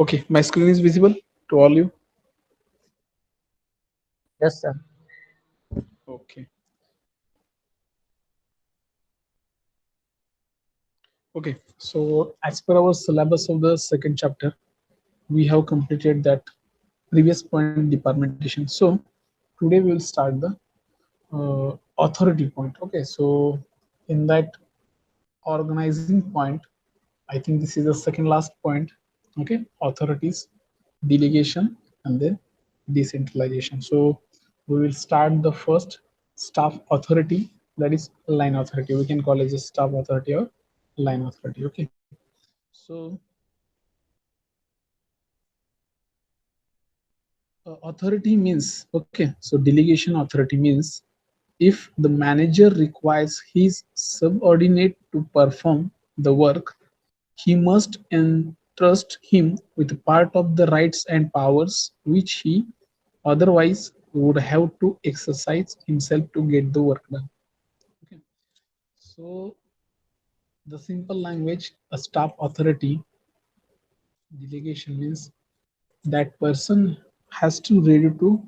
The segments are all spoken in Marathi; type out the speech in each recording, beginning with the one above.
Okay, my screen is visible to all you. Yes, sir. Okay. Okay. So as per our syllabus of the second chapter, we have completed that previous point departmentation. So today we will start the authority point. Okay. So in that organizing point, I think this is the second last point. Okay, authorities, delegation, and then decentralization. So we will start the first staff authority, that is line authority. We can call it as staff authority or line authority. Okay, so authority means, okay, so delegation authority means if the manager requires his subordinate to perform the work, he must entrust him with part of the rights and powers which he otherwise would have to exercise himself to get the work done. Okay. So the simple language, a staff authority delegation means that person has to ready to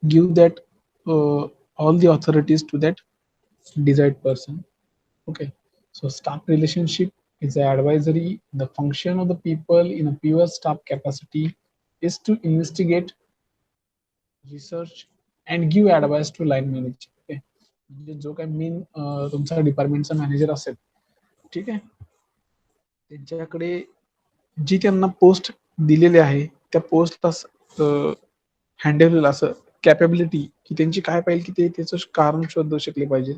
give that all the authorities to that desired person. Okay, so staff relationship is advisory. The function of the people in a pure staff capacity is to investigate, research, and give advice to line manager. Okay, म्हणजे जो काय मेन तुमचा डिपार्टमेंटचा मॅनेजर असेल, ठीक आहे, त्यांच्याकडे जी त्यांना पोस्ट दिलेली आहे त्या पोस्टला हँडल असं कॅपेबिलिटी की त्यांची काय पाहिजे की ते त्याचं कारण शोधू शकले पाहिजे,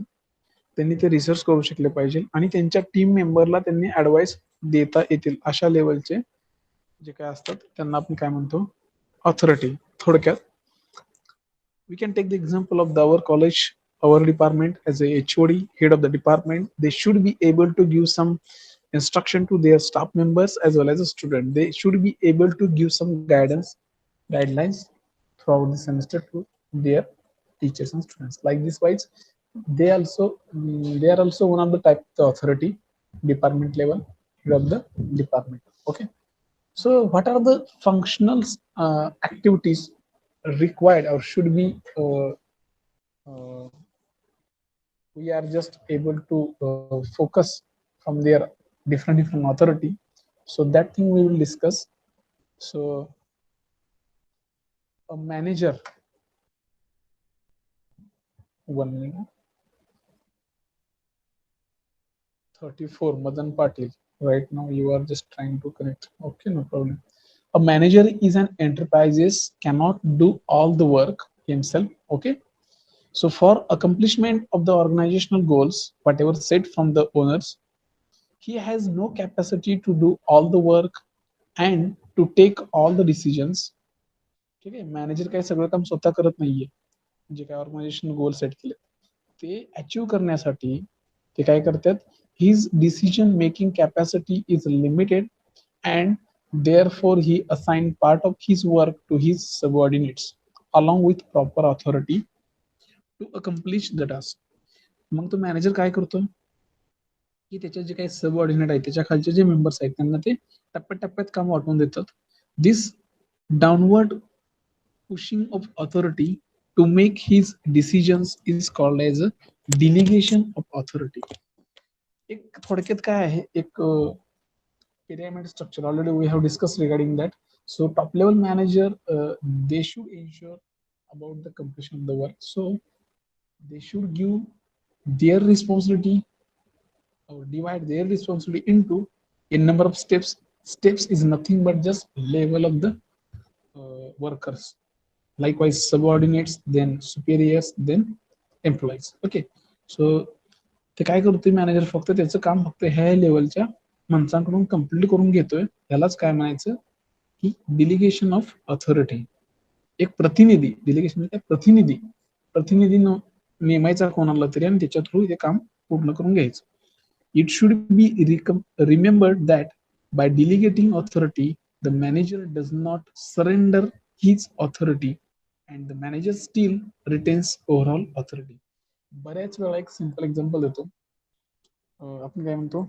त्यांनी ते रिसर्च करू शकले पाहिजे आणि त्यांच्या टीम मेंबरला त्यांनी ऍडवाइस देता येतील अशा लेवलचे जे काय असतात त्यांना आपण काय म्हणतो, ऑथॉरिटी. थोडक्यात we can take the example of our college, our department as a HOD, head of the department. They should be able to give some instruction to their staff members as well as a student. They should be able to give some guidance, guidelines throughout the semester to their teachers and students. Like this wise, they are also one of the type of the authority, department level, head of the department. Okay. So, what are the functional activities required or should be uh, we are just able to focus from their different authority? So that thing we will discuss. So a manager, 1 minute, 34 Madan Patil. Right now you are just trying to connect. Okay, no problem. A manager is an enterprises cannot do all the work himself. Okay. So for accomplishment of the organizational goals, whatever set from the owners, he has no capacity to do all the work and to take all the decisions. ठीक आहे, मॅनेजर काय सगळं काम स्वतः करत नाहीये. जे काय ऑर्गनायझेशन गोल सेट केले ते अचीव्ह करण्यासाठी ते काय करतात, his decision making capacity is limited and therefore he assigned part of his work to his subordinates along with proper authority to accomplish the task. मग तो मॅनेजर काय करतो की त्याचे जे काही सबऑर्डिनेट आहेत त्याच्या खालचे जे मेंबर्स आहेत त्यांना ते टप्प्याटप्प्यात काम वाटून देतात. This downward pushing of authority to make his decisions is called as a delegation of authority. एक थोडक्यात काय आहे, एक pyramid structure. Already we have discussed regarding that. So top level manager, they should ensure about the completion of the work. So they should give their responsibility or divide their responsibility into a number of steps. Steps is nothing but just level of the workers. Likewise, subordinates, then superiors, then employees. Okay. So ते काय करतोय मॅनेजर, फक्त त्याचं काम फक्त ह्या लेवलच्या माणसांकडून कम्प्लीट करून घेतोय. यालाच काय म्हणायचं की डिलिगेशन ऑफ ऑथॉरिटी. एक प्रतिनिधी, डिलिगेशन म्हणजे प्रतिनिधी, प्रतिनिधी नेमायचा कोणाला तरी आणि त्याच्या थ्रू हे काम पूर्ण करून घ्यायचं. It should be remembered that by delegating authority, the manager does not surrender his authority and the manager still retains overall authority. बऱ्याच वेळा एक सिंपल एक्झाम्पल देतो. आपण काय म्हणतो,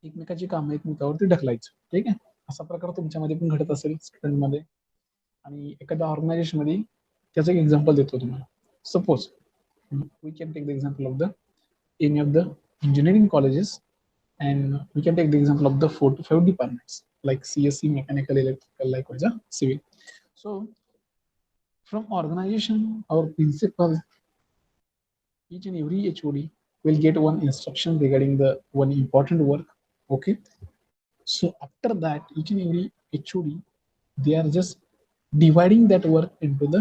एकमेकाची कामं एकमेकावरती ढकलायचं. ठीक आहे, असा प्रकार तुमच्यामध्ये पण घडत असेल स्टुडंटमध्ये. आणि एखाद्या ऑर्गनायझेशन मध्ये त्याचं एक एक्झाम्पल देतो तुम्हाला. Suppose we can take the example of the any of the engineering colleges, and we can take the example of the 4 to 5 departments like CSE, mechanical, electrical, likewise civil. So from organization, our principal, each and every HOD will get one instruction regarding the one important work. Okay, so after that, each and every HOD, they are just dividing that work into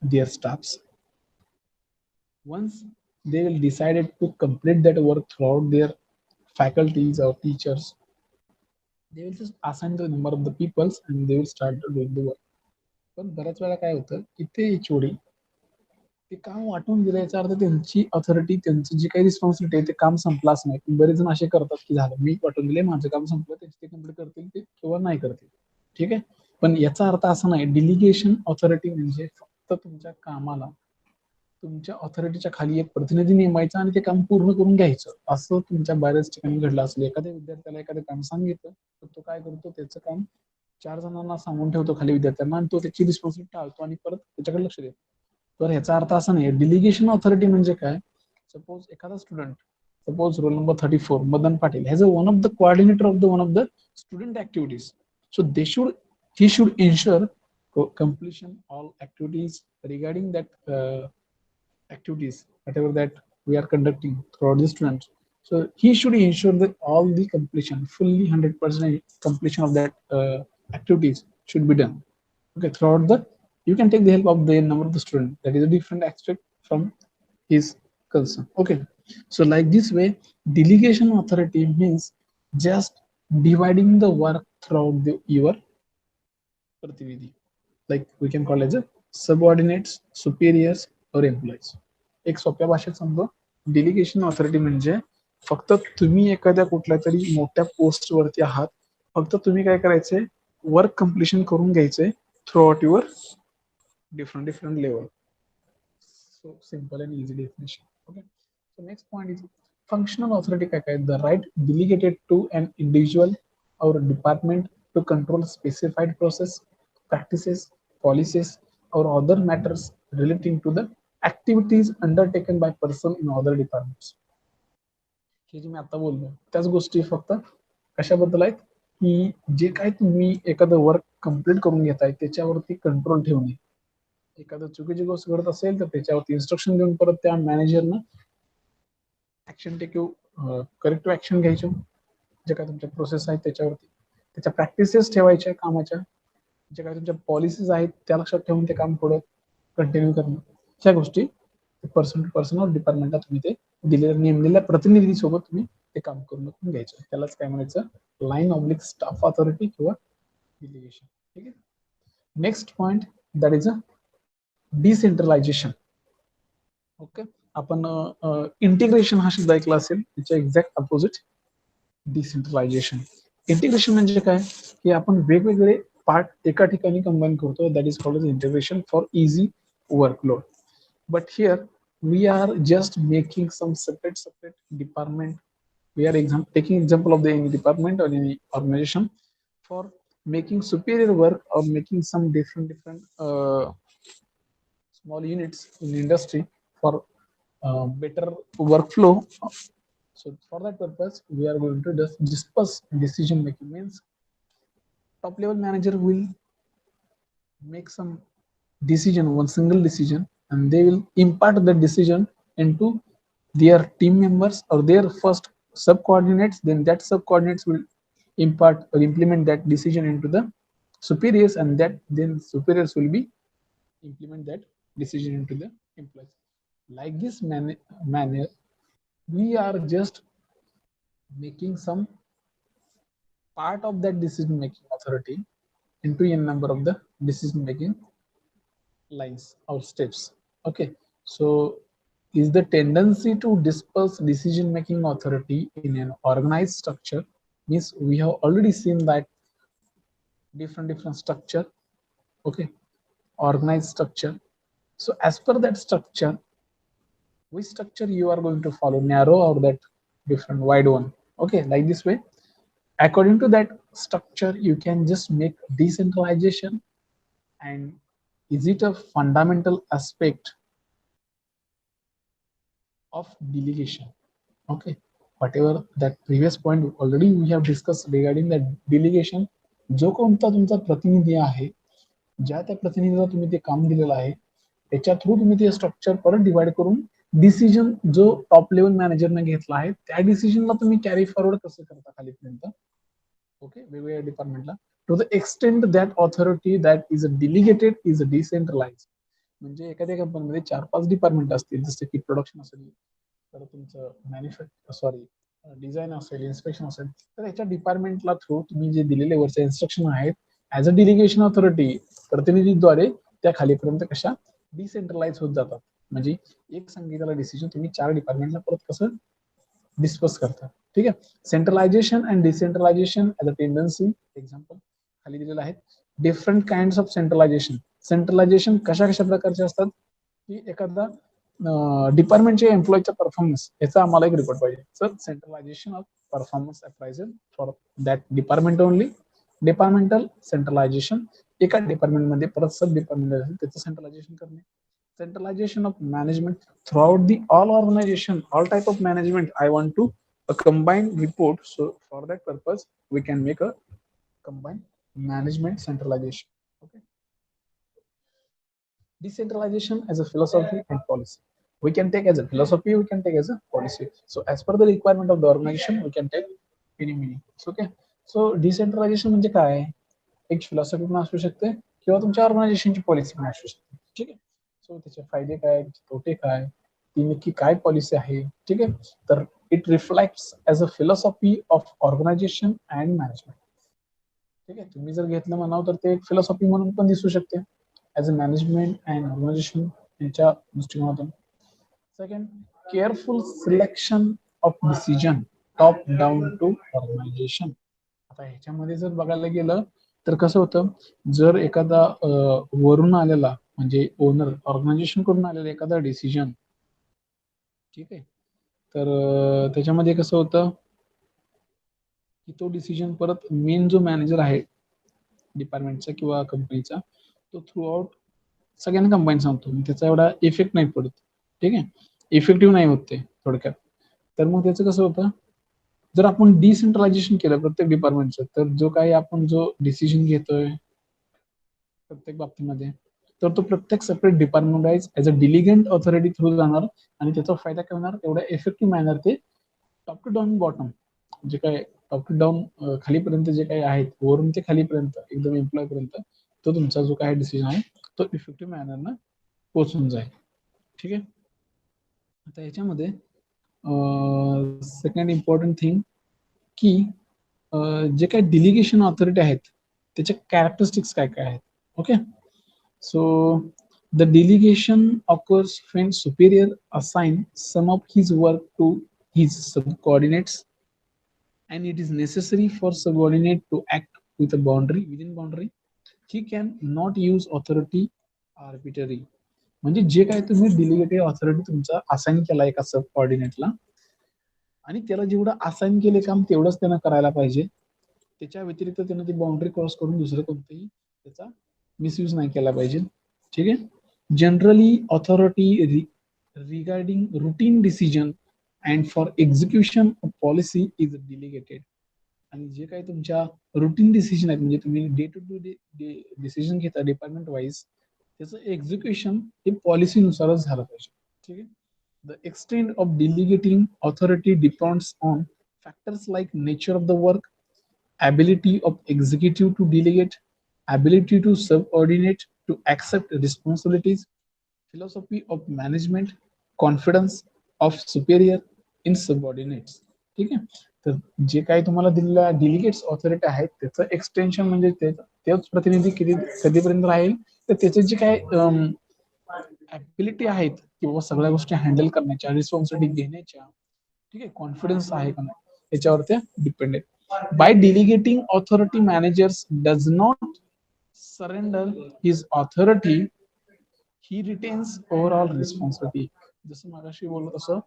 their staffs. Once they will decided to complete that work throughout their faculties or teachers, they will just assign the number of the peoples and they will start doing the work. पण बऱ्याच वेळा काय होतं की ते एचओडी ते काम वाटून दिलं, याचा अर्थ त्यांची ऑथॉरिटी, त्यांचं जी काही रिस्पॉन्सिबिलिटी आहे ते काम संपलाच नाही. बरेच जण असे करतात की झालं, मी वाटून दिले, माझं काम संपलं, ते कम्प्लीट करतील ते किंवा नाही करतील. ठीक आहे, पण याचा अर्थ असा नाही. डिलिगेशन ऑथॉरिटी म्हणजे फक्त तुमच्या कामाला तुमच्या ऑथॉरिटीच्या खाली एक प्रतिनिधी नेमायचा आणि ते काम पूर्ण करून घ्यायचं. असं तुमच्या बऱ्याच ठिकाणी घडलं असेल. एखाद्या विद्यार्थ्याला एखादं काम सांगितलं तर तो काय करतो, त्याचं काम 4 जणांना सांगून ठेवतो खाली विद्यार्थ्यांना, आणि तो त्याची रिस्पॉन्सिबिलिटी टाळतो आणि परत त्याच्याकडे लक्ष देतो. तर ह्याचा अर्थ असा नाही. डिलिगेशन ऑथॉरिटी म्हणजे काय, सपोज एखादा student, suppose roll number 34 Madan Patil has a one of the coordinator of the one of the student activities. So they should he should ensure completion all activities regarding that activities whatever that we are conducting throughout the students. So he should ensure that all the completion, fully 100% completion of that activities should be done. Okay, throughout the, you can take the help of the number of the student, that is a different aspect from his concern. Okay, so like this way, delegation authority means just dividing the work throughout your प्रतिनिधी, like we can call as a subordinates, superiors or employees. एक सोप्या भाषेत सांगतो, डेलिगेशन ऑथॉरिटी म्हणजे फक्त तुम्ही एखाद्या कुठल्या तरी मोठ्या पोस्ट वरती आहात, फक्त तुम्ही काय करायचंय, वर्क कम्प्लिशन करून घ्यायचंय through out your different different level. So simple and easy definition. Okay, so next point is functional authority. काय काय, the right delegated to an individual or department to control specified process, practices, policies or other matters relating to the activities undertaken by person in other departments. हे जे मी आता बोललो त्याच गोष्टी फक्त कशाबद्दल आहेत की जे काय तुम्ही एखादं वर्क कंप्लीट करून घेताय त्याच्यावरती कंट्रोल ठेवणे. एखादं चुकीची गोष्ट घडत असेल तर त्याच्यावरती इन्स्ट्रक्शन देऊन परत त्या मॅनेजरनं ऍक्शन टेकिव्ह करेक्टिव्ह ऍक्शन घ्यायचं. जे काय तुमच्या प्रोसेस आहेत त्याच्यावरती, त्याच्या प्रॅक्टिसेस ठेवायच्या कामाच्या, जे काय तुमच्या पॉलिसीज आहेत त्या लक्षात ठेवून ते काम पुढे कंटिन्यू करणं. ह्या गोष्टी पर्सन टू पर्सन ऑफ डिपार्टमेंटला तुम्ही ते दिलेल्या नेमलेल्या प्रतिनिधीसोबत तुम्ही ते काम करून घ्यायचं. त्यालाच काय म्हणायचं, लाईन ऑब्लिक स्टाफ ऑथॉरिटी किंवा डिलिगेशन. ठीक आहे, next point that is a decentralisation. Okay, आपण इंटिग्रेशन हा शब्द ऐकला असेल, त्याच्या एक्झॅक्ट अपोजिट डिसेंट्रलायझेशन. इंटिग्रेशन म्हणजे काय की आपण वेगवेगळे पार्ट एका ठिकाणी कंबाईन करतो, that is called integration for easy workload. But here we are just making some separate department. We are taking example of the any department or any organization for making superior work or making some different small units in industry for better workflow. So for that purpose we are going to just disperse decision making. Means top level manager will make some decision, one single decision, and they will impart that decision into their team members or their first subcoordinates. Then that subcoordinates will impart or implement that decision into the superiors, and that then superiors will be implement that decision into the employees. Like this manner, we are just making some part of that decision making authority into a number of the decision making lines or steps. Okay, so is the tendency to disperse decision making authority in an organized structure. Means we have already seen that different structure. Okay, organized structure. So as per that structure, which structure you are going to follow, narrow or that different wide one? Okay, like this way, According to that structure, you can just make decentralization. And is it a fundamental aspect of delegation? Okay, whatever that previous point already we have discussed regarding that delegation, जो कोणता तुमचा प्रतिनिधी आहे, ज्या त्या प्रतिनिधीला तुम्ही ते काम दिलेलं आहे, त्याच्या थ्रू तुम्ही ते स्ट्रक्चर परत डिवाइड करून डिसिजन जो टॉप लेवल मॅनेजरने घेतला आहे त्या डिसिजनला तुम्ही कॅरी फॉरवर्ड कसं करता खालीपर्यंत. ओके, वेगवेगळ्या डिपार्टमेंटला to the extend that authority that is delegated is decentralize. म्हणजे एखाद्या कंपनीमध्ये 4-5 डिपार्टमेंट असतील, जसे की प्रोडक्शन असेल, तर तुमचं मॅन्युफॅक्चर सॉरी डिझाईन असेल, इन्स्पेक्शन असेल, तर याच्या डिपार्टमेंटला थ्रू तुम्ही जे दिलेले वरचे इन्स्ट्रक्शन आहेत ऍज अ डिलिगेशन ऑथॉरिटी प्रतिनिधीद्वारे त्या खालीपर्यंत कशा डिसेंट्रलाइज होत जातात. म्हणजे एक सांगितलेला डिसिजन तुम्ही 4 डिपार्टमेंटला परत कसं डिस्कस करता. ठीक आहे. Centralization and decentralization as a tendency. Example खाली दिलेलं आहे. Different kind of centralization. Centralization कशा कशा प्रकारचे असतात की एखादा डिपार्टमेंटच्या एम्प्लॉईचा परफॉर्मन्स याचा आम्हाला एक रिपोर्ट पाहिजे. Sir centralization of performance appraisal for that department only. Departmental centralization एका डिपार्टमेंटमध्ये परत सब डिपार्टमेंट असेल त्याचं सेंट्रलायझेशन करणे. Centralization of management throughout the all organization, all type of management. I want to a combined report. So for that purpose, we can make a combined management centralization. Okay. Decentralization as a philosophy and policy. We can take as a philosophy, we can take as a policy. So as per the requirement of the organization, we can take any meaning. Okay. So decentralization म्हणजे काय? एक फिलॉसॉफी पण असू शकते किंवा तुमच्या ऑर्गनायझेशनची पॉलिसी पण असू शकते. ठीक आहे. सो त्याचे फायदे काय, तोटे काय, ती नक्की काय पॉलिसी आहे. ठीक आहे. तर it reflects as a philosophy of organisation and management. ठीक आहे. तुम्ही जर घेतलं म्हणावं तर ते एक फिलॉसॉफी म्हणून पण दिसू शकते as a management and organisation यांच्या दृष्टिकोनातून. Second, careful selection of decision top down to organisation. आता ह्याच्यामध्ये जर बघायला गेलं तर कसं होतं, जर एखादा वरून आलेला म्हणजे ओनर ऑर्गनायझेशन कडून आलेला एखादा डिसिजन, ठीक आहे, तर त्याच्यामध्ये कसं होतं की तो डिसिजन परत मेन जो मॅनेजर आहे डिपार्टमेंटचा किंवा कंपनीचा तो थ्रू आउट सगळ्यांना कंबाईन सांगतो. त्याचा एवढा इफेक्ट नाही पडत. ठीक आहे. इफेक्टिव्ह नाही होत ते थोडक्यात. तर मग त्याचं कसं होतं, जर आपण डिसेंट्रलायझेशन केलं प्रत्येक डिपार्टमेंटचं, तर जो काही आपण जो डिसिजन घेतोय प्रत्येक बाबतीमध्ये, तर तो प्रत्येक separate department wise as a diligent authority through जाणार आणि त्याचा फायदा काय होणार, तेवढ्या इफेक्टिव्ह मॅनर ते टॉप टू डाऊन बॉटम जे काय टॉप टू डाऊन खालीपर्यंत जे काही आहेत वरून ते खालीपर्यंत एकदम एम्प्लॉय पर्यंत तो तुमचा जो काही डिसिजन आहे तो इफेक्टिव्ह मॅनरनं पोहोचून जाईल. ठीक आहे. आता याच्यामध्ये सेकंड इम्पॉर्टंट थिंग की जे काही डिलिगेशन ऑथॉरिटी आहेत त्याच्या कॅरेक्टरिस्टिक्स काय काय आहेत. Okay. So the delegation occurs when superior assign some of his work to his subordinates and it is necessary for subordinate to act with a boundary within boundary. He can not use authority arbitrary. म्हणजे जे काही तुम्ही डिलिगेटेड ऑथॉरिटी तुमचा असाइन केला एका सब ऑर्डिनेटला आणि त्याला जेवढं असाइन केले काम तेवढंच त्यानं करायला पाहिजे. त्याच्या व्यतिरिक्त त्यानं ती बाउंड्री क्रॉस करून दुसरं कोणतंही त्याचा मिसयूज नाही केला पाहिजे. ठीक आहे. Generally authority regarding routine decision and for execution of policy is delegated. आणि जे काही तुमच्या रुटीन डिसिजन आहेत म्हणजे तुम्ही डे टू डे डिसिजन घेता डिपार्टमेंट वाईज त्याचं एक्झिक्युशन हे पॉलिसीनुसारच झालं पाहिजे. ठीक आहे. The extent of delegating authority depends on factors like nature of the work, ability of executive to delegate, ability to subordinate to accept responsibilities, philosophy of management, confidence of superior in subordinates. ठीक आहे. तर जे काही तुम्हाला दिलेल्या डिलिगेट्स ऑथॉरिटी आहेत त्याचं एक्सटेन्शन म्हणजे तेच प्रतिनिधी किती कधीपर्यंत राहील तर त्याचे जे काही ऍबिलिटी आहेत किंवा सगळ्या गोष्टी हँडल करण्याच्या रिस्पॉन्सिबिलिटी घेण्याच्या, ठीक आहे, कॉन्फिडन्स आहे का नाही याच्यावर ते डिपेंड आहे. By delegating authority managers does not surrender his authority, he retains overall responsibility. जसं मागाशी बोललो तसं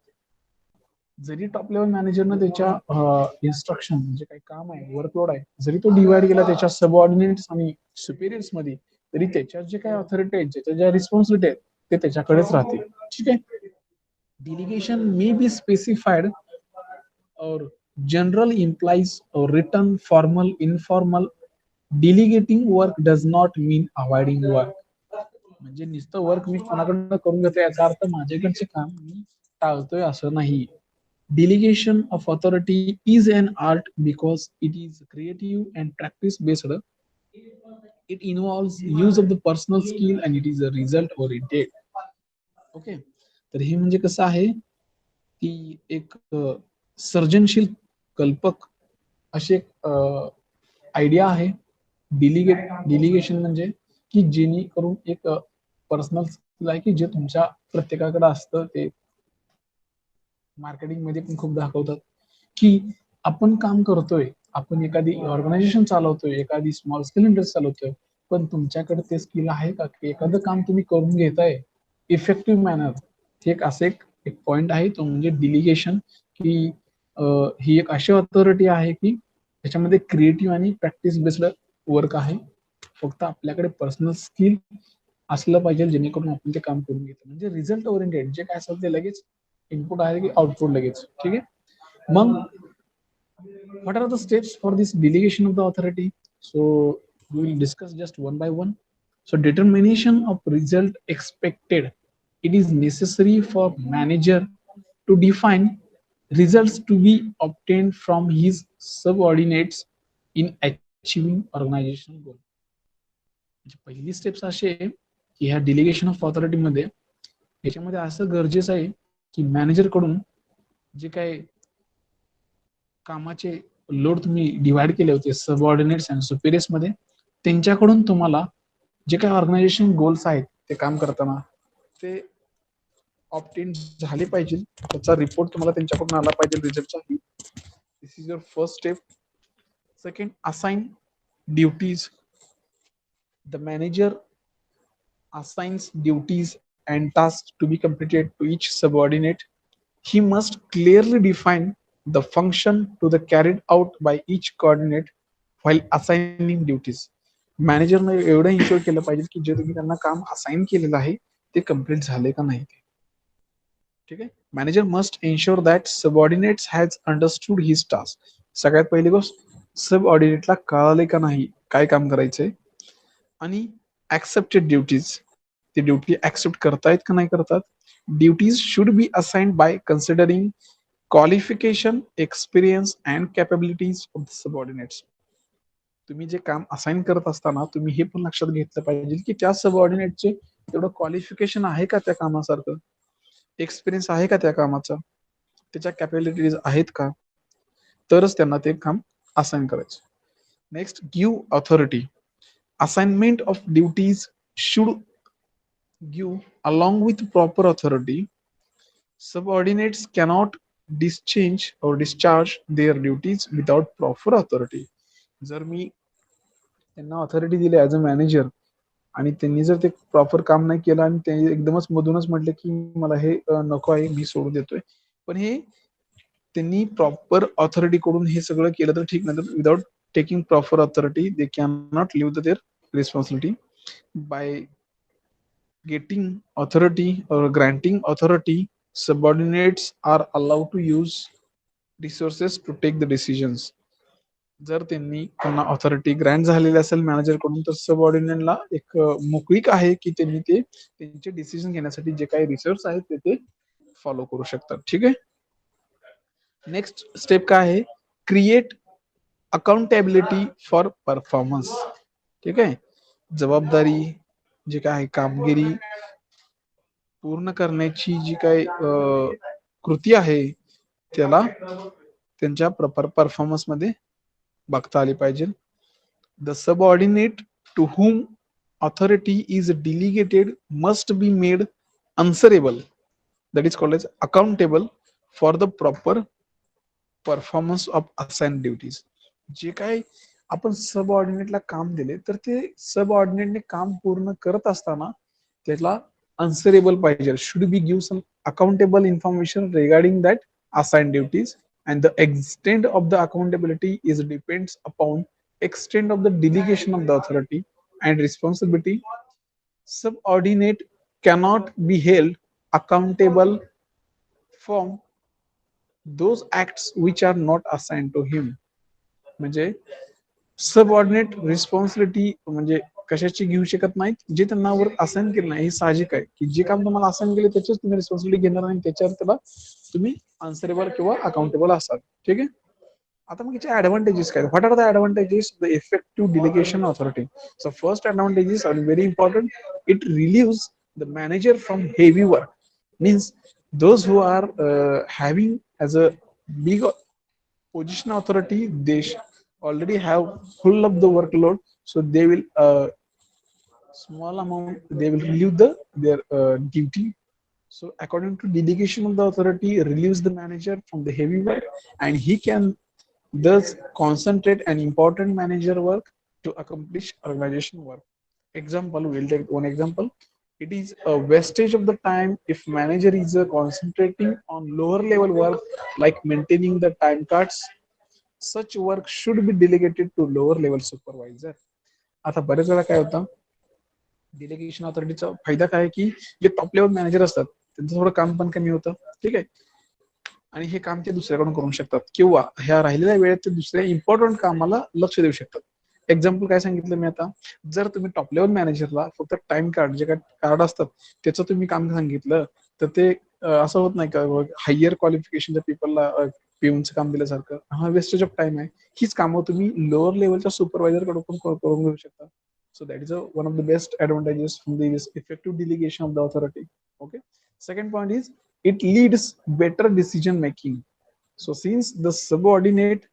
जरी टॉप लेवल मॅनेजरनं त्याच्या इन्स्ट्रक्शन म्हणजे काही काम आहे, वर्कलोड आहे, जरी तो डिवाइड केला त्याच्या सबऑर्डिनेट्स आणि सुपिरियर्स मध्ये, तरी त्याच्यात जे काही ऑथॉरिटी आहेत, ज्याच्या ज्या रिस्पॉन्सिबिलिटी आहेत, ते त्याच्याकडेच राहतील. ठीक आहे. Delegation may be specified or general implies or written, formal, informal. Delegating work does not mean avoiding work. म्हणजे नुसतं वर्क मी कोणाकडनं करून घेतोय याचा अर्थ माझ्याकडचे काम मी टाळतोय असं नाही. Delegation of authority is an art because it is creative and practice based. It involves use of the personal skill and it is a result oriented. Okay. तर हे म्हणजे कसं आहे की एक सर्जनशील कल्पक अशी एक आयडिया आहे. डिलिगेशन म्हणजे की जेणेकरून एक पर्सनल स्किल आहे की जे तुमच्या प्रत्येकाकडे असतं. ते मार्केटिंग मध्ये पण खूप दाखवतात की आपण काम करतोय, आपण एखादी ऑर्गनायझेशन चालवतोय, एखादी स्मॉल स्केल इंडस्ट्री चालवतोय, पण तुमच्याकडे ते स्किल आहे का की एखादं काम तुम्ही करून घेताय इफेक्टिव्ह मॅनर. हे एक असं एक पॉइंट आहे, तो म्हणजे डिलिगेशन. की ही एक अशी ऑथॉरिटी आहे की त्याच्यामध्ये क्रिएटिव्ह आणि प्रॅक्टिस बेस्ड वर्क आहे. फक्त आपल्याकडे पर्सनल स्किल असलं पाहिजे जेणेकरून आपण ते काम करून घेतो. म्हणजे रिझल्ट ओरिएंटेड जे काय असेल ते लगेच इनपुट आहे की आउटपुट लगेच. ठीक आहे. मग what are the steps for this delegation of the authority? So we will discuss just one by one. So determination of result expected. It is necessary for manager to define results to be obtained from his subordinates in achieving organizational goal. म्हणजे पहिली स्टेप्स अशी आहे की ह्या डिलिगेशन ऑफ ऑथॉरिटी मध्ये याच्यामध्ये असं गरजेचं आहे की मॅनेजर कडून जे काय कामाचे लोड तुम्ही डिवाइड केले होते सबऑर्डिनेट्स आणि सुपिरियर्स मध्ये, त्यांच्याकडून तुम्हाला जे काही ऑर्गनायझेशन गोल्स आहेत ते काम करताना ते ऑप्टेन झाले पाहिजे. त्याचा रिपोर्ट तुम्हाला त्यांच्याकडून आला पाहिजे रिझल्टचा. This is your first step. Second, assign duties. The manager assigns duties and tasks to be completed to each subordinate. He must clearly define the function to the carried out by each coordinate while assigning duties. मॅनेजरने एवढं इन्शुअर केलं पाहिजे की जे तुम्ही त्यांना काम असाइन केलेलं आहे ते कम्प्लीट झाले का नाही. ठीक आहे. Manager must ensure that subordinates has understood his task. सगळ्यात पहिली गोष्ट, सबऑर्डिनेटला कळाले का नाही काय काम करायचंय. आणि ऍक्सेप्टेड ड्युटीज, ते ड्युटी ऍक्सेप्ट करतायत का नाही करतात. Duties should be assigned by considering qualification, experience and capabilities of the subordinates. तुम्ही जे काम असाइन करत असताना तुम्ही हे पण लक्षात घेतलं पाहिजे की त्या सबऑर्डिनेटचे तेवढं क्वालिफिकेशन आहे का त्या कामासारखं, एक्सपिरियन्स आहे का त्या कामाचा, त्याच्या कॅपेबिलिटीज आहेत का, तरच त्यांना ते काम असाइन करायचं. Next, give authority. Assignment of duties should give along with proper authority. Subordinates cannot discharge their duties without proper authority. जर मी त्यांना ऑथॉरिटी दिली ऍज अ मॅनेजर आणि त्यांनी जर ते प्रॉपर काम नाही केलं आणि ते एकदमच मधूनच म्हटलं की मला हे नको आहे, मी सोडून देतोय, पण हे त्यांनी प्रॉपर ऑथॉरिटी कडून हे सगळं केलं तर ठीक, नाही without taking proper authority they can not leave their responsibility. By getting authority or granting authority, subordinates are allowed to use resources to take the decisions. जर त्यांनी त्यांना ऑथॉरिटी ग्रँट झालेली असेल मॅनेजर कडून तर सबऑर्डिनेटला एक मोकळीक आहे की त्यांनी ते त्यांचे डिसिजन घेण्यासाठी जे काही रिसोर्स आहेत ते फॉलो करू शकतात. ठीक आहे. नेक्स्ट स्टेप काय आहे, क्रिएट अकाउंटेबिलिटी फॉर परफॉर्मन्स. ठीक आहे. जबाबदारी जी काय आहे, कामगिरी पूर्ण करण्याची जी काही कृती आहे त्याला त्यांच्या परफॉर्मन्स मध्ये बघता आली पाहिजे. The subordinate to whom authority is delegated must be made answerable, that is called as accountable for the proper performance of assign duties. जे काही आपण सबऑर्डिनेटला काम दिले तर ते सबऑर्डिनेटने काम पूर्ण करत असताना त्याला अन्सरेबल पाहिजे, should be give some accountable information regarding that assigned duties, and the extent of the accountability is depends upon extent of the delegation of the authority and responsibility. Subordinate cannot be held accountable for those acts which are not assigned to him. म्हणजे सबऑर्डिनेट रिस्पॉन्सिबिलिटी म्हणजे कशाची घेऊ शकत नाहीत जे त्यांना वर असाइन केलं नाही. हे साहजिक आहे की जे काम तुम्हाला असाइन केले त्याचीच तुम्ही रिस्पॉन्सिबिलिटी घेणार आणि त्याच्यावर त्याला तुम्ही आन्सरेबल किंवा अकाउंटेबल असाल. ठीक आहे. आता मग याचे ऍडव्हान्टेजेस काय? What are the advantages? The effective delegation authority. So first advantages are very important. It relieves the manager from heavy work. Means those who are having as a big position authority, they already have full of the workload, so they will small amount they will relieve their duty. So according to delegation of the authority relieves the manager from the heavy work, and he can thus concentrate an important manager work to accomplish organization work. Example, we'll take one example. It is a wastage of the time if manager is concentrating on lower level work like maintaining the time cards. Such work should be delegated to lower level supervisor. आता बरेच वेळा काय होतं, डिलिगेशन ऑथॉरिटीचा फायदा काय आहे की जे टॉप लेवल मॅनेजर असतात त्यांचं थोडं काम पण कमी होतं. ठीक आहे. आणि हे काम ते दुसऱ्याकडून करू शकतात किंवा ह्या राहिलेल्या वेळेत ते दुसऱ्या इम्पॉर्टंट कामाला लक्ष देऊ शकतात. एक्झाम्पल काय सांगितलं मी आता, जर तुम्ही टॉप लेवल मॅनेजरला फक्त टाइम कार्ड जे काय कार्ड असतात त्याचं तुम्ही काम सांगितलं तर ते असं होत नाही का हायर क्वालिफिकेशनच्या पीपलला पिऊनचं काम दिल्यासारखं. हा वेस्टेज ऑफ टाइम आहे. हीच कामं तुम्ही लोअर लेवलच्या सुपरवायझर कडून पण करून घेऊ शकता. So that is one of the best advantages from this effective delegation of the authority. Okay. Second point is it leads better decision making. So since the subordinate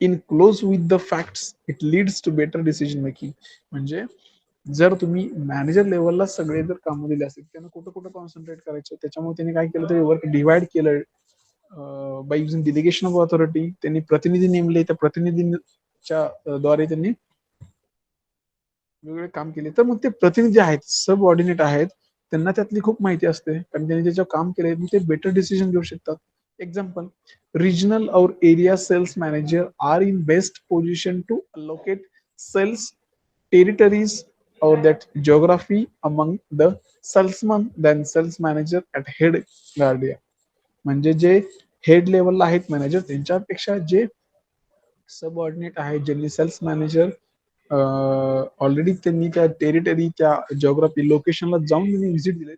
in close with the facts, it leads to better decision making. म्हणजे जर तुम्ही मॅनेजर लेवलला सगळे जर कामं दिले असतील त्यांना कुठं कुठं कॉन्सन्ट्रेट करायचं त्याच्यामुळे त्यांनी काय केलं ते वर्क डिवाइड केलं बाय युझिंग डिलिगेशन ऑफ ऑथॉरिटी. त्यांनी प्रतिनिधी नेमले, त्या प्रतिनिधींच्या द्वारे त्यांनी वेगवेगळे काम केले. तर मग ते प्रतिनिधी आहेत सब ऑर्डिनेट आहेत त्यांना त्यातली खूप माहिती असते कारण त्यांनी त्याच्यावर काम केले ते बेटर डिसिजन घेऊ शकतात. Example, regional or area sales manager are in best position to allocate sales territories or that geography among the salesman than sales manager at head guardia. म्हणजे जे हेड लेवलला आहेत मॅनेजर त्यांच्यापेक्षा जे सबऑर्डिनेट आहेत ज्यांनी सेल्स मॅनेजर ऑलरेडी त्यांनी त्या टेरिटरी त्या जिओग्राफी लोकेशनला जाऊन त्यांनी व्हिजिट दिले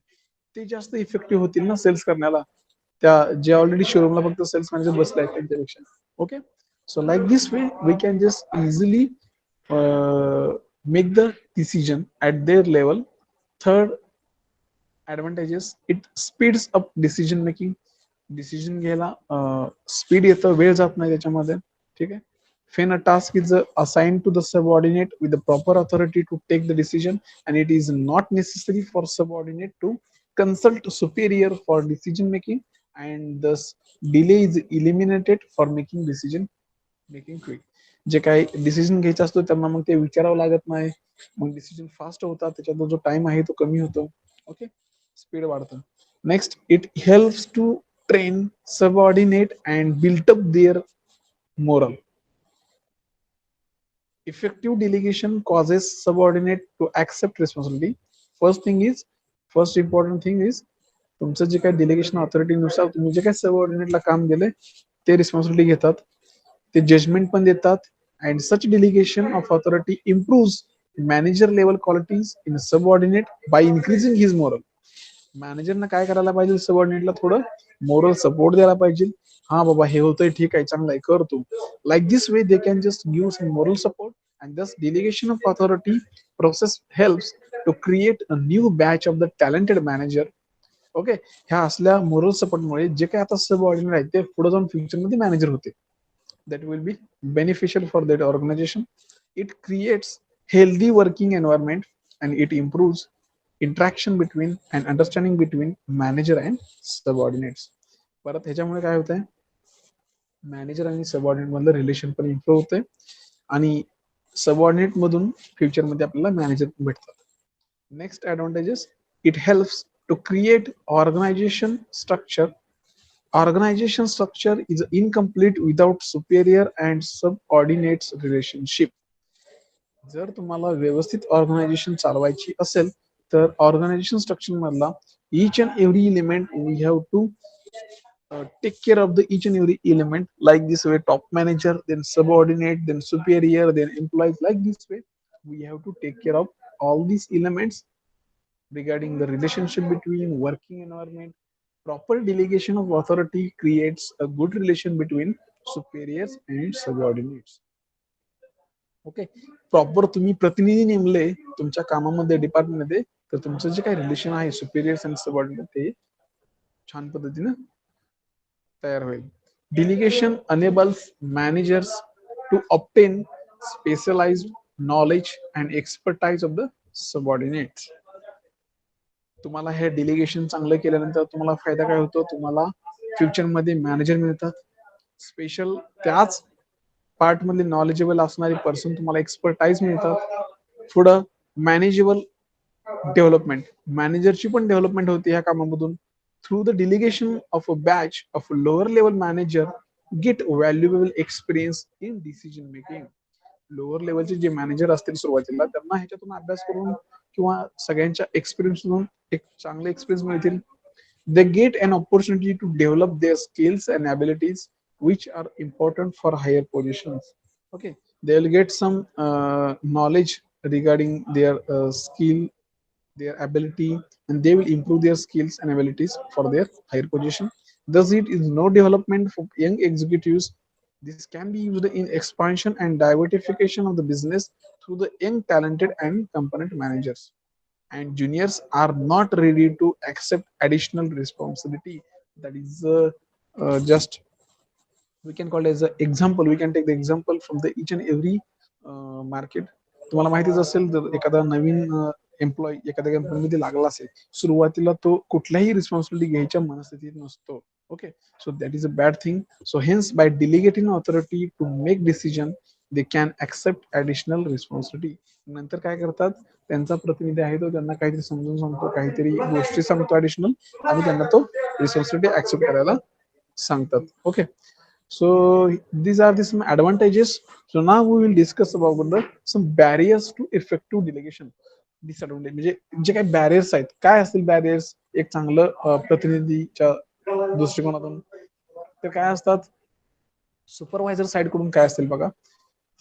ते जास्त इफेक्टिव्ह होतील ना सेल्स करण्याला त्या जे ऑलरेडी शोरूमला फक्त सेल्स मॅनेजर बसले आहेत त्यांच्यापेक्षा. Okay. So like this way we can just easily make the decision at their level. Third advantages, it speeds up decision making. Decision घ्यायला स्पीड येतं, वेळ जात नाही त्याच्यामध्ये. ठीक आहे. When a task is assigned to the subordinate with the proper authority to take the decision, and it is not necessary for subordinate to consult superior for decision making, and thus delay is eliminated for making decision making quick. जे काही डिसिजन घ्यायचा असतो त्यांना मग ते विचारावं लागत नाही, मग डिसिजन फास्ट होतात, त्याच्यात जो टाइम आहे तो कमी होतो. ओके. स्पीड वाढतं. Next, it helps to train subordinate and built up their moral. Effective delegation causes subordinate to accept responsibility. First important thing is तुमचं जे काही डिलिगेशन ऑथॉरिटीनुसार तुम्ही जे काही सबऑर्डिनेटला काम दिले ते रिस्पॉन्सिबिलिटी घेतात, ते जजमेंट पण देतात. And such delegation of authority improves manager level qualities in subordinate by increasing his moral. मॅनेजरनं काय करायला पाहिजे, सबऑर्डिनेटला थोडं मोरल सपोर्ट द्यायला पाहिजे. हा बाबा हे होतंय, ठीक आहे, चांगलं आहे, कर तू. Like this way they can just give some moral support and thus delegation of authority process helps to create a new batch of the talented manager. Okay. ह्या असल्या मोरल सपोर्टमुळे जे काही आता सबऑर्डिनेट आहेत ते पुढे जाऊन फ्युचरमध्ये मॅनेजर होते. That will be beneficial for that organisation. It creates healthy working environment and it improves interaction between and understanding between manager and subordinates. परत ह्याच्यामुळे काय होतंय, मॅनेजर आणि सबऑर्डिनेट मधलं रिलेशन पण इम्प्रूव्ह होते आणि सबऑर्डिनेट मधून फ्युचरमध्ये आपल्याला मॅनेजर भेटतात. Next advantages, it helps to create organisation structure organization structure is incomplete without superior and subordinates relationship. जर तुम्हाला व्यवस्थित ऑर्गनायझेशन चालवायची असेल तर ऑर्गनायझेशन स्ट्रक्चर मधला each and every element we have to take care of the each and every element like this way: top manager, then subordinate, then superior, then employees. Like this way we have to take care of all these elements regarding the relationship between working environment. Proper delegation of authority creates a good relation between superiors and subordinates. Okay, proper तुम्ही प्रतिनिधी नेमले तुमच्या कामामध्ये डिपार्टमेंटमध्ये, तर तुमचं जे काही रिलेशन आहे सुपिरियर्स आणि सबऑर्डिनेट ते छान पद्धतीने तयार होईल. Delegation enables managers to obtain specialized knowledge and expertise of the subordinates. तुम्हाला हे डिलिगेशन चांगलं केल्यानंतर तुम्हाला फायदा काय होतो, तुम्हाला फ्युचरमध्ये मॅनेजर मिळतात, स्पेशल त्याच पार्ट मधले नॉलेजेबल असणारे पर्सन तुम्हाला एक्सपर्टाईज मिळतात. पुढं मॅनेजेबल डेव्हलपमेंट, मॅनेजरची पण डेव्हलपमेंट होते ह्या कामामधून. Through the delegation of a batch of lower level manager get valuable experience in decision making. Lower लेवलचे जे मॅनेजर असतील सुरुवातीला त्यांना ह्याच्यातून अभ्यास करून किंवा सगळ्यांच्या एक्सपिरियन्स एक चांगले एक्सपिरियन्स मिळतील. They get an opportunity to develop their skills and abilities which are important for higher positions. Okay, they will get some knowledge regarding their skill, their ability, and they will improve their skills and abilities for their higher position. Thus it is no development for young executives. This can be used in expansion and diversification of the business through the young talented and component managers. And juniors are not ready to accept additional responsibility. That is just we can call it as an example. We can take the example from the each and every market. तुम्हाला माहितीच असेल जर एखादा नवीन एम्प्लॉई एखाद्या कंपनीमध्ये लागला असेल, सुरुवातीला तो कुठल्याही रिस्पॉन्सिबिलिटी घ्यायच्या मनस्थितीत नसतो. Okay, so that is a bad thing. So hence by delegating authority to make decision they can accept additional responsibility. नंतर काय करतात, त्यांचा प्रतिनिधी आहे तो त्यांना काहीतरी समजून सांगतो, काहीतरी गोष्टी सांगतो ऍडिशनल, आणि त्यांना तो रिस्पॉन्सिबिलिटी ऍक्सेप्ट करायला सांगतात. Okay, so these are the some advantages. So now we will discuss about the some barriers to effective delegation. Disadvantage म्हणजे जे काही बॅरियर्स आहेत, काय असतील बॅरियर्स एक चांगलं प्रतिनिधीच्या दृष्टिकोनातून, तर काय असतात. सुपरवायझर साइड कडून काय असतील बघा,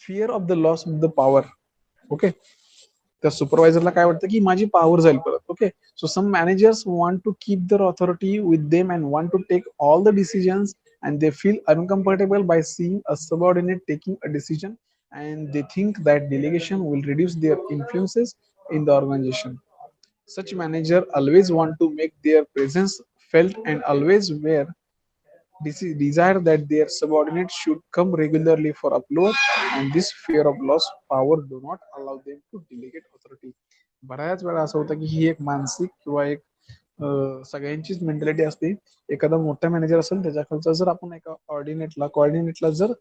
fear of the loss of the power. Okay, त्या सुपरवायझरला काय वाटतं की माझी पॉवर जाईल परत. Okay, so some managers want to keep their authority with them and want to take all the decisions and they feel uncomfortable by seeing a subordinate taking a decision, and they think that delegation will reduce their influences in the organization. Such manager always want to make their presence felt and always wear desire that their subordinates should come regularly for upload, and this fear of loss power do not allow them to delegate authority. बऱ्याच वेळा असं होतं की ही एक मानसिक किंवा एक सगळ्यांचीच मेंटॅलिटी असते. एखादा मोठा मॅनेजर असेल त्याच्या खालचा जर आपण एका कॉर्डिनेटला जर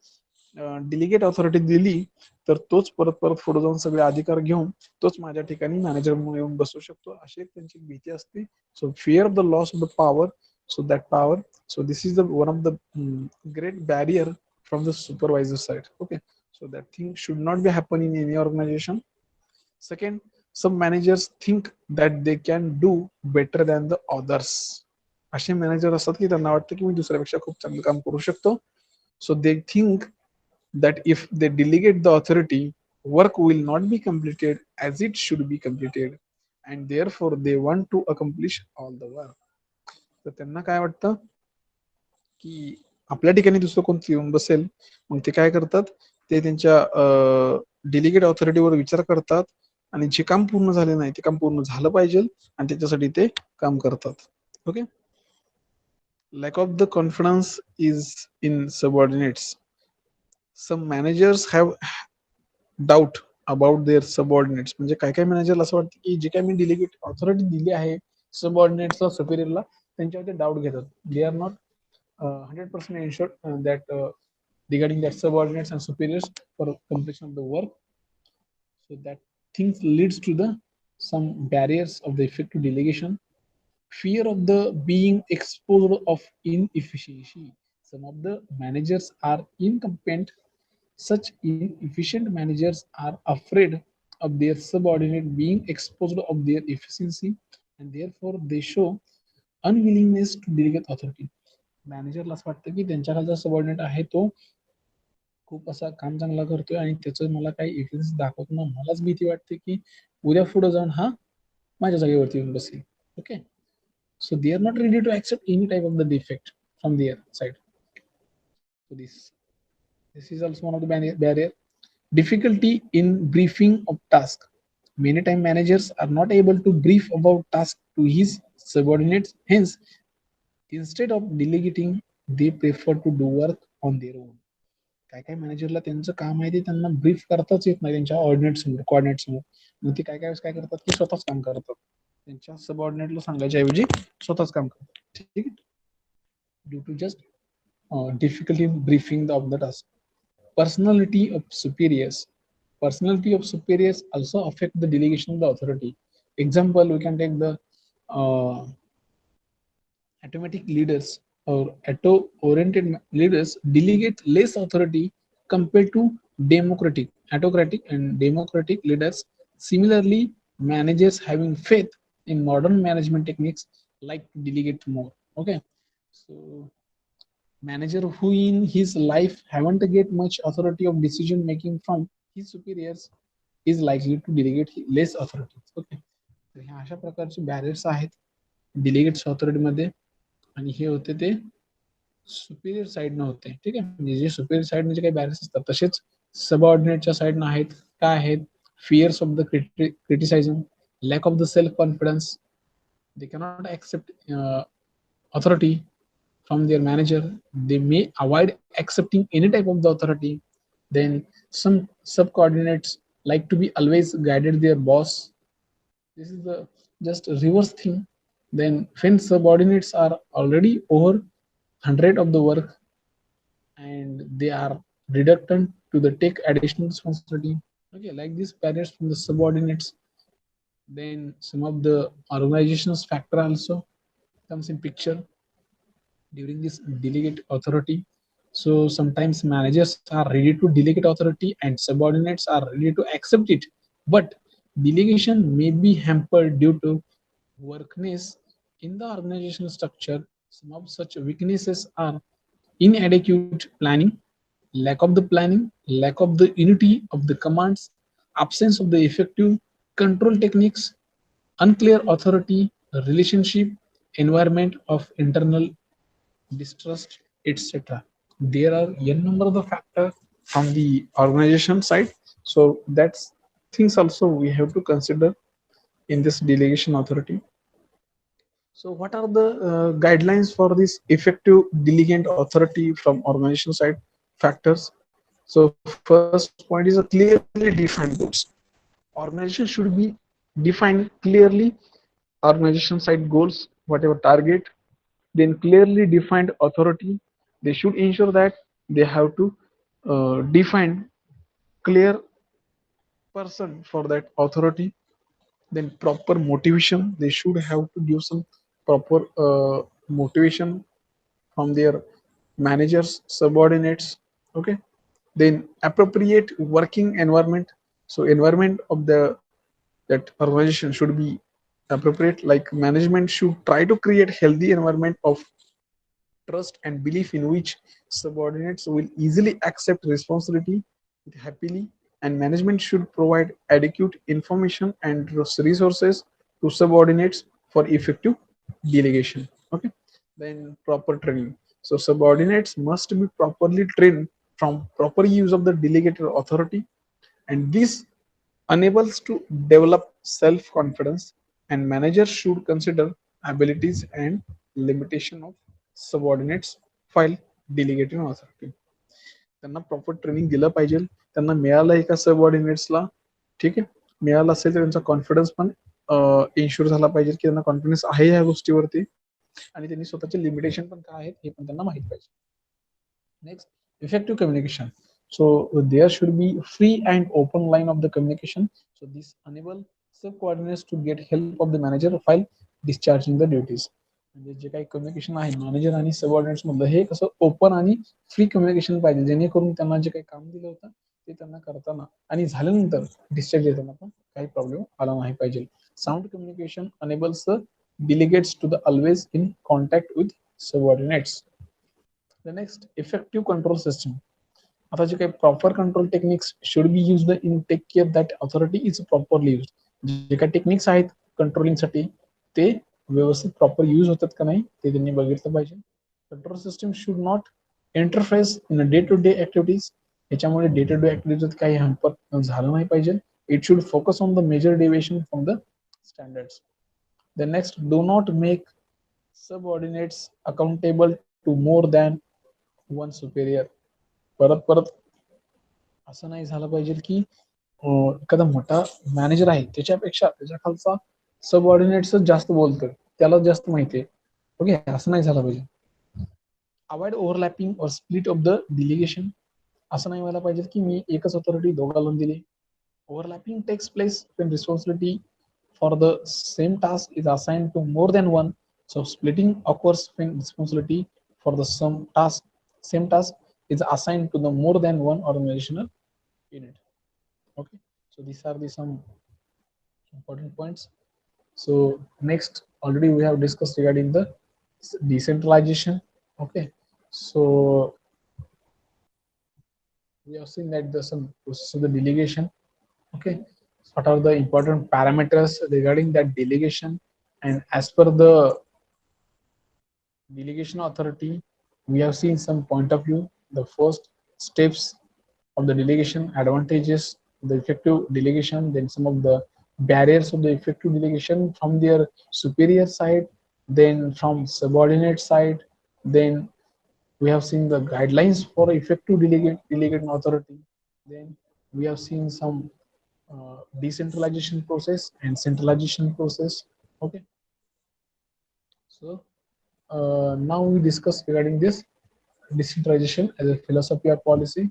डिलिगेट ऑथॉरिटी दिली, तर तोच परत परत पुढे जाऊन सगळे अधिकार घेऊन तोच माझ्या ठिकाणी मॅनेजर म्हणून येऊन बसू शकतो, अशी एक त्यांची भीती असते. So fear of the loss of the power, so that power, so this is the one of the great barrier from the supervisor side. Okay, so that thing should not be happen in any organization. Second, some managers think that they can do better than the others. असे मॅनेजर असतात की त्यांना वाटतं की मी दुसऱ्यापेक्षा खूप चांगलं काम करू शकतो. So they think that if they delegate the authority, work will not be completed as it should be completed, and therefore they want to accomplish all the work. तर त्यांना काय वाटतं की आपल्या ठिकाणी दुसरं कोणतं येऊन बसेल, मग ते काय करतात, ते त्यांच्या डेलिगेट ऑथॉरिटीवर विचार करतात आणि जे काम पूर्ण झाले नाही ते काम पूर्ण झालं पाहिजे आणि त्याच्यासाठी ते काम करतात. Okay, lack of the confidence is in subordinates. Some managers have doubt about their subordinates. म्हणजे काय काय मॅनेजरला असं वाटतं की जे काय मी डिलिगेट ऑथॉरिटी दिली आहे सबऑर्डिनेट्सला, सुपिरियरला, त्यांच्यावरती डाऊट घेतात. They are not 100% ensured that regarding their subordinates and superiors for completion of the work. So that things leads to the some barriers of the effective delegation. fear of the being exposed of inefficiency. Some of the managers are incompetent. Such inefficient managers are afraid of their subordinate being exposed of their efficiency, and therefore they show unwillingness to delegate authority. मॅनेजरला असं वाटतं की त्यांच्याखालचा सबऑर्डिनेट आहे तो खूप असा काम चांगला करतोय आणि त्याचं मला काही एव्हिडन्स दाखवत ना मलाच भीती वाटते की उद्या पुढे जाऊन हा माझ्या जागेवरती येऊन बसेल. Okay, so they are not ready to accept any type of the defect from their side. So this is also one of the barrier. Difficulty in briefing of task. Many time managers are not able to brief about task to his subordinates. Hence, instead of delegating, they prefer to do work on their own. काय काय मॅनेजरला त्यांचं काम आहे ते त्यांना ब्रीफ करताच येत नाही त्यांच्या ऑर्डिनेट समोर कोऑर्डिनेट समोर. मग ते काय काय काय करतात की स्वतःच काम करतात. त्यांच्या सबऑर्डिनेटला सांगायच्या ऐवजी स्वतःच काम करतात. ठीक आहे, due to just difficulty in briefing of the task. Personality of superiors. Personality of superiors also affect the delegation of the authority. Example, we can take the uh, automatic leaders or auto-oriented leaders delegate less authority compared to autocratic and democratic leaders. Similarly, managers having faith in modern management techniques like to delegate more. Okay, so manager who in his life haven't get much authority of decision making from his superiors is likely to delegate less authority. Okay, तर ह्या अशा प्रकारचे बॅरियर्स आहेत डिलिगेट्स ऑथॉरिटी मध्ये आणि हे होते ते सुपिरियर साईडनं होते. ठीक आहे, म्हणजे जे सुपिरियर साईडने जे काही बॅरियर्स असतात तसेच सबऑर्डिनेटच्या साईडनं आहेत. काय आहेत? Fears of the criticism, lack of the self confidence, they cannot accept authority from their manager. They may avoid accepting any type of the authority. Then some subordinates like to be always guided their boss. This is the just reverse thing. Then when subordinates are already over 100 of the work and they are reluctant to the take additional responsibility. Okay, like these barriers from the subordinates. Then some of the organization's factor also comes in picture during this delegate authority. So sometimes managers are ready to delegate authority and subordinates are ready to accept it. But delegation may be hampered due to weakness in the organizational structure. Some of such weaknesses are inadequate planning, lack of the planning, lack of the unity of the commands, absence of the effective control techniques, unclear authority, relationship, environment of internal distrust, etc. There are n number of the factors from the organization side. So that's things also we have to consider in this delegation authority. So what are the guidelines for this effective delegate authority from organization side factors? So first point is a clearly defined goals. Organization should be defined clearly. Organization side goals, whatever target, then clearly defined authority. They should ensure that they have to define clear person for that authority. Then proper motivation. They should have to give some proper motivation from their managers, subordinates. Okay. Then appropriate working environment. So environment of the that organization should be appropriate. Like management should try to create healthy environment of trust and belief in which subordinates will easily accept responsibility happily, and management should provide adequate information and resources to subordinates for effective delegation. Okay, then proper training. So subordinates must be properly trained from proper use of the delegated authority, and this enables to develop self-confidence, and managers should consider abilities and limitation of subordinates while delegating authority. त्यांना प्रॉपर ट्रेनिंग दिलं पाहिजे. त्यांना मिळालं एका सबऑर्डिनेट्सला, ठीक आहे, मिळालं असेल तर त्यांचा कॉन्फिडन्स पण इन्शुअर झाला पाहिजे की त्यांना कॉन्फिडन्स आहे या गोष्टीवरती आणि त्यांनी स्वतःचे लिमिटेशन पण काय आहेत हे पण त्यांना माहित पाहिजे. Next, effective communication. So there should be free and open line of the communication. So this enable sub coordinates to get help of the manager while discharging the duties. म्हणजे जे काही कम्युनिकेशन आहे मॅनेजर आणि सबऑर्डिनेट्स मधलं हे कसं ओपन आणि फ्री कम्युनिकेशन पाहिजे, जेणेकरून त्यांना जे काही काम दिलं होतं ते त्यांना करताना आणि झाल्यानंतर डिस्चार्ज देताना पण काही प्रॉब्लेम आला नाही पाहिजे. Sound communication enables the delegates to the always in contact with subordinates. The next, effective control system. आता जे काही proper control techniques should be use in take care that authority is properly use. जे काही टेक्निक्स आहेत कंट्रोलिंगसाठी ते व्यवस्थित प्रॉपर यूज होतात का नाही ते त्यांनी बघितलं पाहिजे. Control system should not interface in day to day activities. याच्यामुळे डे टू डे ऍक्टिव्हिटीज काही हॅम्पर झालं नाही पाहिजे. It should focus on the major deviation from the standards. The next, do not make subordinates accountable to more than one superior. परत परत असं नाही झालं पाहिजे की एखादा मोठा मॅनेजर आहे त्याच्यापेक्षा त्याच्या खालचा सबऑर्डिनेट्स जास्त बोलतोय, त्याला जास्त माहिती आहे. ओके, असं नाही झालं पाहिजे. अवॉइड ओव्हरलॅपिंग और स्प्लिट ऑफ द डिलिगेशन. असं नाही व्हायला पाहिजे की मी एकच ऑथॉरिटी दोघांना दिली. Overlapping takes place when responsibility for the same task is assigned to more than one. So splitting occurs when responsibility for the same task is assigned to the more than one organizational unit. Okay, so these are the some important points. So next, already we have discussed regarding the decentralization. Okay, so we have seen that the some process of the delegation. Okay, what are the important parameters regarding that delegation? And as per the delegation authority, we have seen some point of view, the first steps of the delegation, advantages, the effective delegation, then some of the barriers of the effective delegation from their superior side, then from subordinate side, then we have seen the guidelines for effective delegate authority. Then we have seen some decentralization process and centralization process. Okay, so now we discuss regarding this decentralization as a philosophy or policy,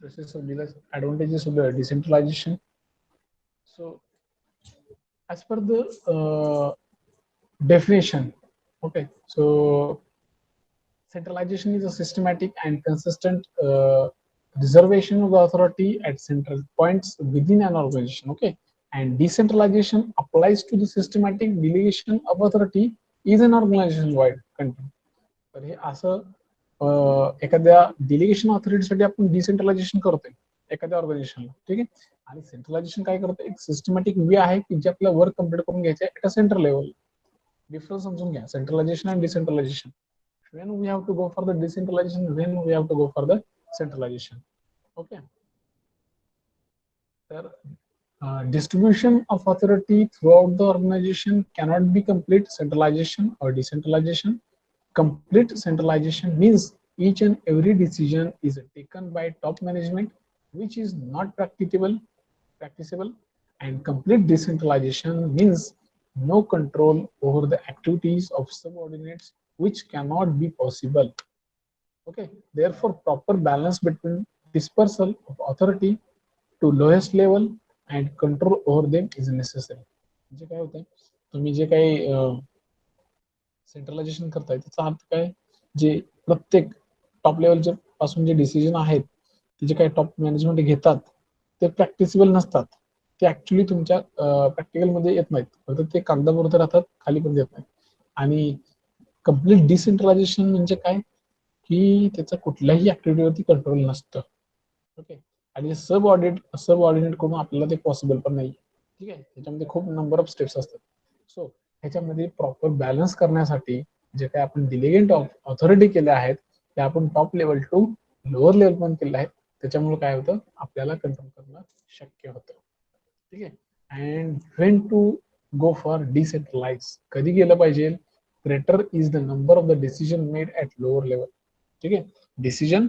process of advantages of the decentralization. So as per the definition, okay, so centralization is a systematic and consistent reservation of the authority at central points within an organization. Okay, and decentralization applies to the systematic delegation of authority is an organization wide content. तर हे असं एखाद्या डिलिगेशन ऑथॉरिटीसाठी आपण डिसेंट्रलायझेशन करतोय एखाद्या ऑर्गनायझेशनला, ठीक आहे. आणि सेंट्रलायझेशन काय करतं, एक सिस्टमॅटिक वे आहे की जे आपल्याला वर्क कम्प्लीट करून घ्यायचं आहे एका सेंटर लेवल. डिफरन्स समजून घ्या, सेंट्रलायझेशन आणि decentralisation. when we have to go for the decentralization, when we have to go for the centralization. Okay, तर distribution of authority throughout the organization cannot be complete centralization or decentralization. Complete centralization means each and every decision is taken by top management, which is not practicable. And complete decentralization means no control over the activities of subordinates, which cannot be possible. Okay, therefore proper balance between dispersal of authority to lowest level and control over them is necessary. म्हणजे काय होतंय, तुम्ही जे काही सेंट्रलायझेशन करताय त्याचा अर्थ काय, जे प्रत्येक टॉप लेवलच्या पासून जे डिसिजन आहेत ते जे काही टॉप मॅनेजमेंट घेतात ते प्रॅक्टिसेबल नसतात. ते ऍक्च्युली तुमच्या प्रॅक्टिकल मध्ये येत नाहीत, फक्त ते कागदावरती राहतात, खाली पण येत नाहीत. आणि कम्प्लीट डिसेंट्रलायझेशन म्हणजे काय की त्याचं कुठल्याही ऍक्टिव्हिटीवरती कंट्रोल नसतं. ओके, आणि सब ऑर्डिनेट करून आपल्याला ते पॉसिबल पण नाही. ठीक आहे, त्याच्यामध्ये खूप नंबर ऑफ स्टेप्स असतात. सो ह्याच्यामध्ये प्रॉपर बॅलन्स करण्यासाठी जे काही आपण डिलिगेंट ऑथॉरिटी केल्या आहेत ते आपण top level to lower level पण केले आहेत. त्याच्यामुळे काय होतं, आपल्याला कंट्रोल करणं शक्य होतं. ठीक आहे. And when to go for decentralise, कधी गेलं पाहिजे, greater is the number of the decision made at lower level. ठीक आहे, डिसिजन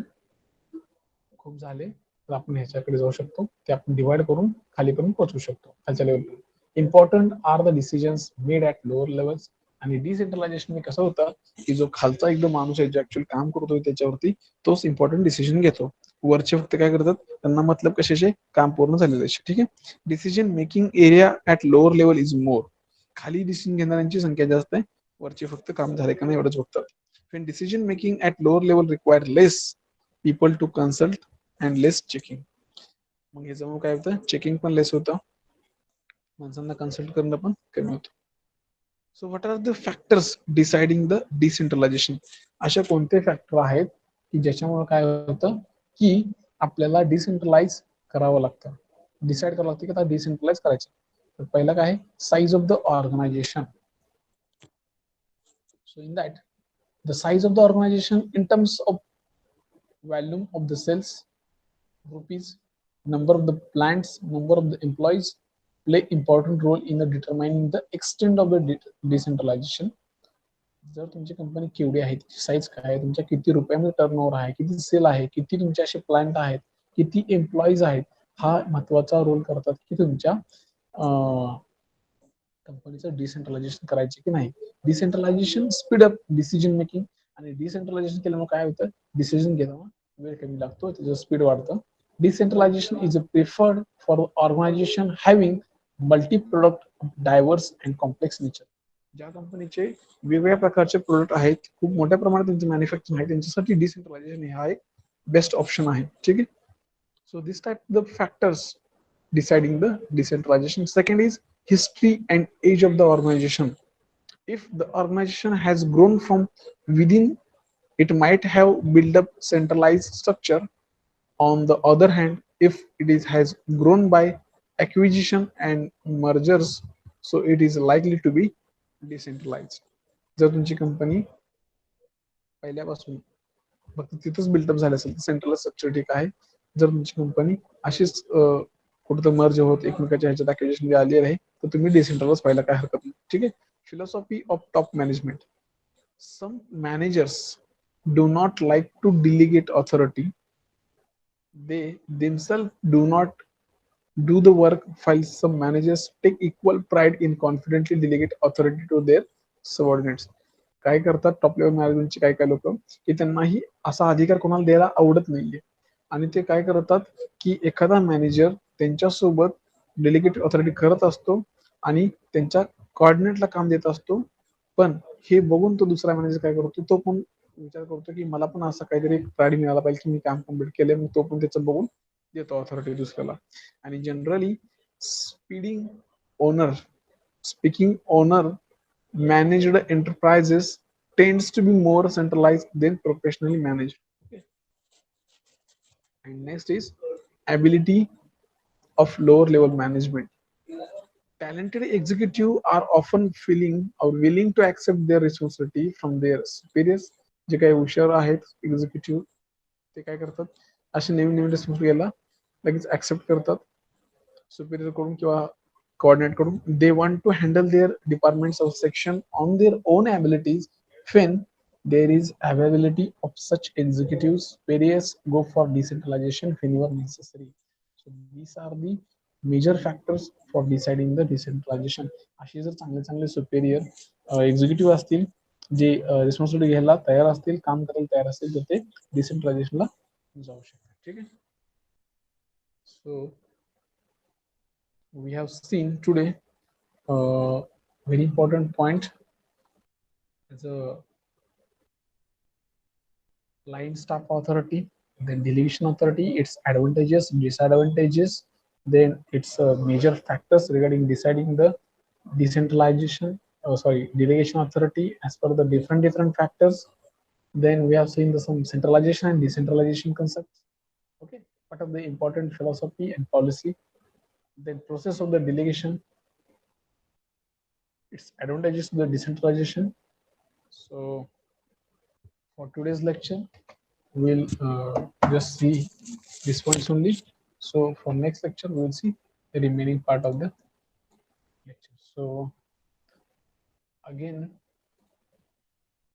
खूप झाले तर आपण ह्याच्याकडे जाऊ शकतो, ते आपण डिवाइड करून खाली पण पोहोचू शकतो खालच्या लेवलला. Important are the decisions made at lower levels. आणि डिसेंट्रलायझेशन कसं होतं की जो खालचा एकदम माणूस आहे जो ऍक्च्युअली काम करतोय त्याच्यावरती तोच इम्पॉर्टंट डिसिजन घेतो. वरचे फक्त काय करतात, त्यांना मतलब कशाचे, काम पूर्ण झालेले. ठीक आहे. Decision making area at lower level is more. खाली डिसिजन घेणाऱ्यांची संख्या जास्त आहे, वरचे फक्त काम झाले का नाही एवढंच बघतात. when decision making at lower level require less people to consult and less checking. मग ह्याच्यामुळे काय होतं, चेकिंग पण लेस होतं, माणसांना कन्सल्ट करणं पण कमी होतं. So what are the factors deciding the decentralisation? अशा कोणते फॅक्टर आहेत की ज्याच्यामुळे काय होतं की आपल्याला डिसेंट्रलाइज करावं लागतं, डिसाइड करावं लागतं की आता डिसेंट्रलाइज करायचं. तर पहिलं काय, size of the organisation. So in that the size of the organization in terms of volume of the sales, rupees, number of the plants, number of the employees play important role in the determining the extent of the decentralization. जर तुमची कंपनी केवढी आहे, त्याची साईज काय आहे, तुमच्या किती रुपयामध्ये टर्नओव्हर आहे, किती सेल आहे, किती तुमचे असे प्लांट आहेत, किती एम्प्लॉईज आहेत, हा महत्वाचा रोल करतात की तुमच्या कंपनीचं डिसेंट्रलायझेशन करायचे की नाही. Decentralisation speed up decision making, आणि डिसेंट्रलायझेशन केल्यामुळे काय होतं, डिसिजन घेताना वेळ कमी लागतो, त्याचं स्पीड वाढतं. Decentralisation is a preferred for organisation having multi product diverse and complex nature. ज्या कंपनीचे वेगवेगळ्या प्रकारचे प्रोडक्ट आहेत, खूप मोठ्या प्रमाणात त्यांचे मॅन्युफॅक्चरिंग आहे, त्यांच्यासाठी डिसेंट्रलायझेशन हा एक बेस्ट ऑप्शन आहे. ठीक आहे. So this type the factors deciding the decentralization. Second is history and age of the organization. If the organization has grown from within, it might have built up centralized structure. On the other hand, if it is has grown by acquisition and mergers, so it is likely to be decentralized. जर तुमची कंपनी पहिल्यापासून फक्त तिथंच बिल्टअप झालं असेल तर सेंट्रल स्ट्रक्चर ठीक आहे. जर तुमची कंपनी अशीच कुठं मर्ज होत एकमेकाच्या ह्याच्यात ऍक्विजिशन आली आहे तर तुम्ही डिसेंट्रलाइज व्हायला काय हरकत नाही. ठीक आहे. Philosophy of top management. Some managers do not like to delegate authority. They themselves do not do the work, while some managers take equal pride in confidently delegate authority to their subordinates. काय करतात टॉप लेवल मॅनेजमेंटचे काय काय लोक की त्यांनाही असा अधिकार कोणाला द्यायला आवडत नाहीये, आणि ते काय करतात की एखादा मॅनेजर त्यांच्यासोबत डेलिगेट ऑथॉरिटी करत असतो आणि त्यांच्या कोऑर्डिनेटला काम देत असतो, पण हे बघून तो दुसरा मॅनेजर काय करतो, तो पण विचार करतो की मला पण असं काहीतरी प्राईड मिळाला पाहिजे की मी काम कम्प्लीट केलंय, मग तो पण त्याचं बघून देतो ऑथॉरिटी दुसऱ्याला. आणि generally speeding owner speaking owner managed enterprises tends to be more centralized than professionally managed. Okay. And next is ability of lower level management. Talented executives are often feeling or willing to accept their responsibility from their superiors. जे काही हुशार आहेत एक्झिक्युटिव्ह, ते काय करतात, असे नवीन नवीन रिस्पॉन्सिबिलिटी याला लगेच ऍक्सेप्ट करतात सुपिरियर कडून किंवा coordinate कडून. They want to handle their departments or section on their own abilities. When there is availability of such executives, superiors go for decentralization whenever necessary. So these are the major factors for deciding the decentralization. असे जर चांगले चांगले सुपेरियर एक्झिक्युटिव्ह असतील, जे रिस्पॉन्सिबिलिटी घ्यायला तयार असतील, काम करायला तयार असतील, तर ते डिसेंट्रलायझेशनला जाऊ शकतात. ठीक आहे. So we have seen today very important point as a line staff authority, then delegation authority, its advantages, disadvantages, then its major factors regarding deciding the decentralization, sorry, delegation authority as per the different factors. Then we have seen the some centralization and decentralization concepts. Okay, what are the important philosophy and policy, then process of the delegation, its advantages to the decentralization. So for today's lecture, we'll just see this points only. So for next lecture, we'll see the remaining part of the lecture. So again,